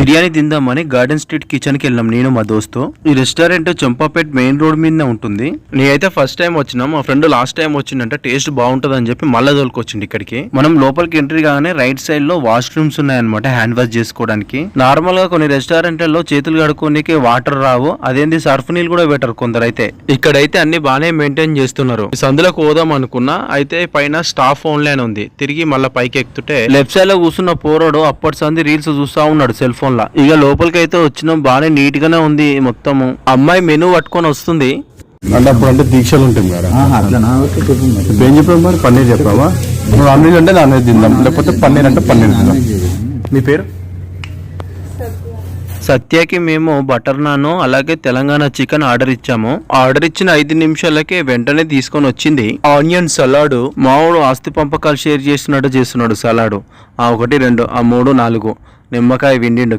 బిర్యానీ తిందామని garden street kitchen కి వెళ్ళాం నేను మా దోస్తు. ఈ రెస్టారెంట్ చంపాపేట్ మెయిన్ రోడ్ మీద ఉంటుంది. నేనైతే ఫస్ట్ టైం వచ్చినా, మా ఫ్రెండ్ లాస్ట్ టైం వచ్చిందంటే టేస్ట్ బాగుంటది అని చెప్పి మళ్ళా తోలుకొచ్చింది ఇక్కడికి. మనం లోపలికి ఎంట్రీ కాగానే రైట్ సైడ్ లో వాష్రూమ్స్ ఉన్నాయన్నమాట, హ్యాండ్ వాష్ చేసుకోవడానికి. నార్మల్ గా కొన్ని రెస్టారెంట్లలో చేతులు కడుక్కోనికి వాటర్ రావు, అదేంది సర్ఫ్ నీళ్ళు కూడా బెటర్ కొందరు అయితే. ఇక్కడైతే అన్ని బాగానే మెయింటైన్ చేస్తున్నారు. సందులోకి పోదాం అనుకున్నా, అయితే పైన స్టాఫ్ ఓన్లీ అని ఉంది. తిరిగి మళ్ళీ పైకి ఎక్కుతుంటే లెఫ్ట్ సైడ్ లో కూర్చున్న పోరాడు అప్పటి సంది రీల్స్ చూస్తా ఉన్నాడు సెల్ ఫోన్ లా. ఇక లోపలికి అయితే వచ్చినాం, బాగానే నీట్ గానే ఉంది మొత్తము. అమ్మాయి మెనూ పట్టుకొని వస్తుంది. అంటే అప్పుడు అంటే దీక్షలు ఉంటుంది కదా, ఏం చెప్పావు మరి? పన్నీర్ చెప్పావా? నాన్ వెజ్ అంటే నాన్ వెజ్ తిందాం, లేకపోతే పన్నీర్ అంటే పన్నీర్ తిందాం. మీ పేరు? సత్యకి మేము బటర్ నాన్ అలాగే తెలంగాణ చికెన్ ఆర్డర్ ఇచ్చాము. ఆర్డర్ ఇచ్చిన 5 నిమిషాలకే వెంటనే తీసుకొని వచ్చింది ఆనియన్ సలాడ్. మావుడు ఆస్తి పంపకాలు షేర్ చేస్తున్నాడు సలాడ్. 1 2 3 4 నిమ్మకాయ విండిండు.